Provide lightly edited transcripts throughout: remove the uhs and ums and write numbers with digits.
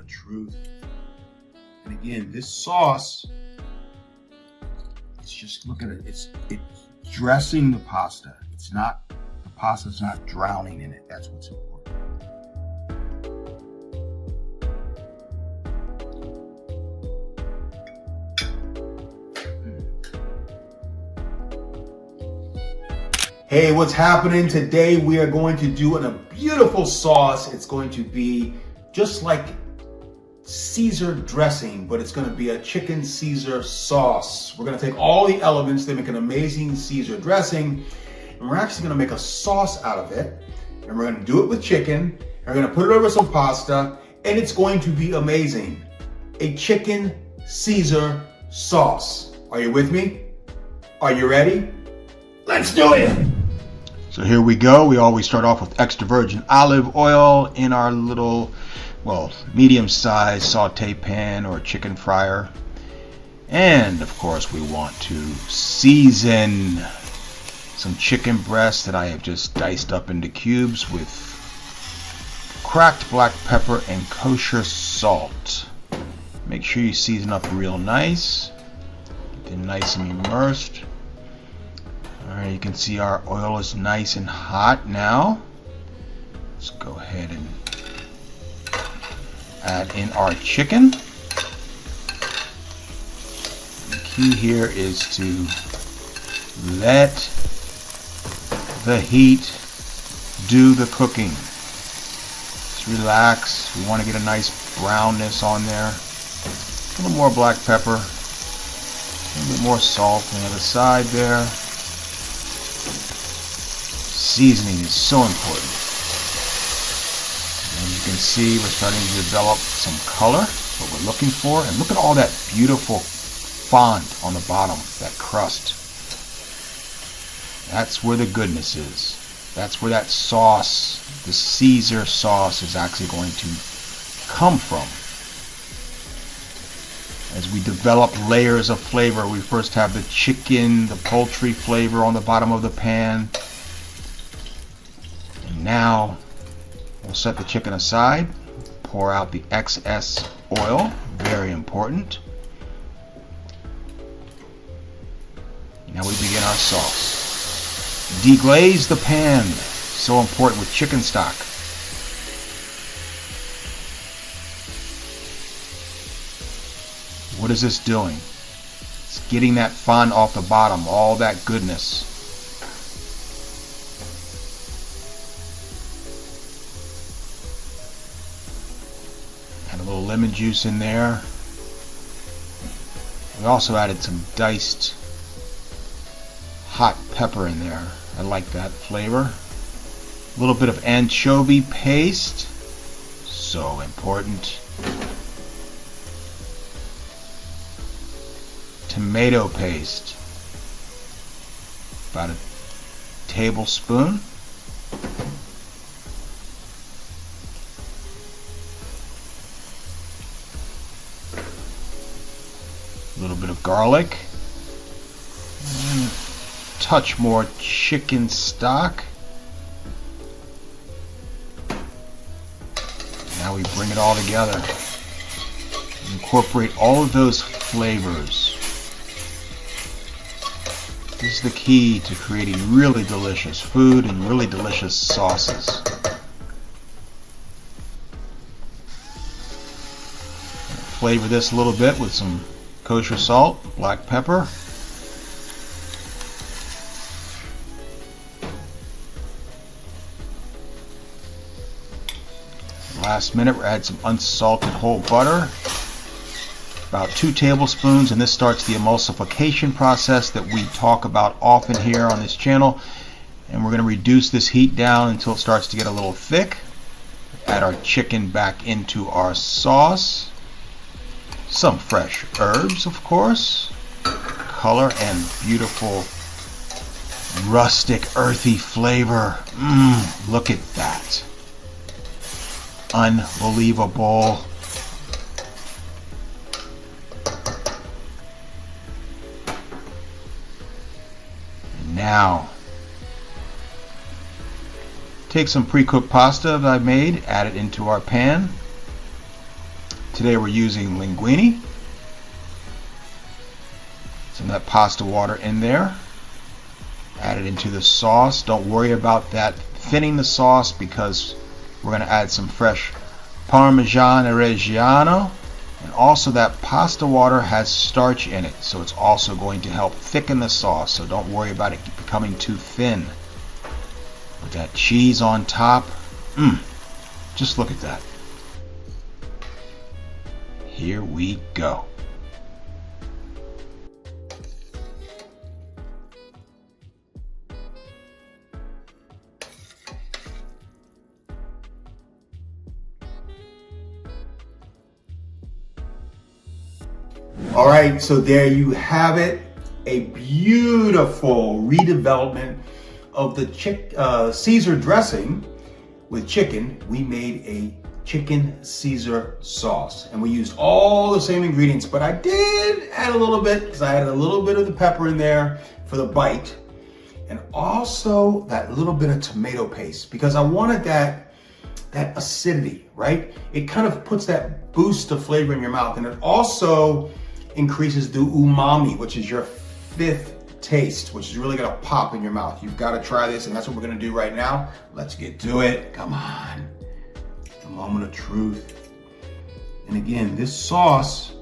truth. And again, this sauce, it's just, look at it. It's dressing the pasta. It's not, the pasta's not drowning in it. That's what's important. Hey, what's happening today? We are going to do a beautiful sauce. It's going to be just like Caesar dressing, but it's going to be a chicken Caesar sauce. We're going to take all the elements that make an amazing Caesar dressing, and we're actually going to make a sauce out of it. And we're going to do it with chicken, and we're going to put it over some pasta, and it's going to be amazing. A chicken Caesar sauce. Are you with me? Are you ready? Let's do it! So here we go. We always start off with extra virgin olive oil in our little, well, medium-sized saute pan or chicken fryer. And of course we want to season some chicken breast that I have just diced up into cubes with cracked black pepper and kosher salt. Make sure you season up real nice. Get them nice and immersed. Alright, you can see our oil is nice and hot now. Let's go ahead and add in our chicken. The key here is to let the heat do the cooking. Just relax. We want to get a nice brownness on there. A little more black pepper. A little bit more salt on the other side there. Seasoning is so important. And you can see we're starting to develop some color, what we're looking for. And look at all that beautiful fond on the bottom, that crust. That's where the goodness is. That's where that sauce, the Caesar sauce, is actually going to come from. As we develop layers of flavor, we first have the chicken, the poultry flavor on the bottom of the pan. Now we'll set the chicken aside, pour out the excess oil, very important. Now we begin our sauce. Deglaze the pan, so important with chicken stock. What is this doing? It's getting that fond off the bottom, all that goodness. Add a little lemon juice in there. We also added some diced hot pepper in there. I like that flavor. A little bit of anchovy paste, so important. Tomato paste, about a tablespoon. A little bit of garlic. And a touch more chicken stock. Now we bring it all together. Incorporate all of those flavors. This is the key to creating really delicious food and really delicious sauces. Flavor this a little bit with some kosher salt, black pepper. Last minute, we'll add some unsalted whole butter. About 2 tablespoons, and this starts the emulsification process that we talk about often here on this channel. And we're going to reduce this heat down until it starts to get a little thick. Add our chicken back into our sauce. Some fresh herbs, of course. Color and beautiful rustic, earthy flavor. Look at that. Unbelievable. Now, take some pre-cooked pasta that I made, add it into our pan. Today we're using linguine. Some of that pasta water in there. Add it into the sauce. Don't worry about that thinning the sauce because we're going to add some fresh Parmesan Reggiano. And also that pasta water has starch in it, so it's also going to help thicken the sauce. So don't worry about it becoming too thin. With that cheese on top. Just look at that. Here we go. All right, so there you have it. A beautiful redevelopment of the Caesar dressing with chicken. We made a chicken Caesar sauce, and we used all the same ingredients, but I did add a little bit because I added a little bit of the pepper in there for the bite, and also that little bit of tomato paste because I wanted that acidity, right? It kind of puts that boost of flavor in your mouth, and it also increases the umami, which is your fifth taste, which is really gonna pop in your mouth. You've got to try this, and that's what we're gonna do right now. Let's get to it. Come on. The moment of truth. And again, this sauce,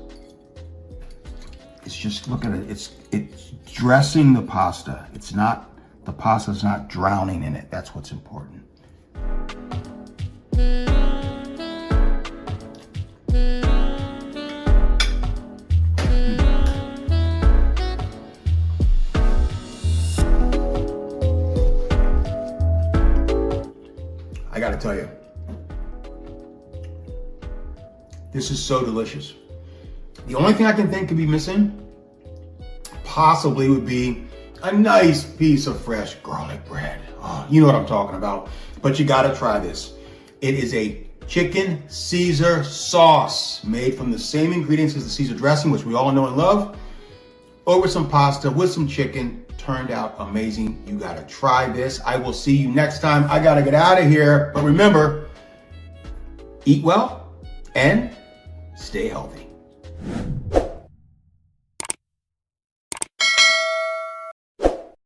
it's just, look at it. It's dressing the pasta. It's not, the pasta's not drowning in it. That's what's important. I gotta tell you, this is so delicious. The only thing I can think could be missing possibly would be a nice piece of fresh garlic bread. Oh, you know what I'm talking about. But you gotta try this. It is a chicken Caesar sauce made from the same ingredients as the Caesar dressing, which we all know and love, over some pasta with some chicken. Turned out amazing. You gotta try this. I will see you next time. I gotta get out of here. But remember, eat well and stay healthy.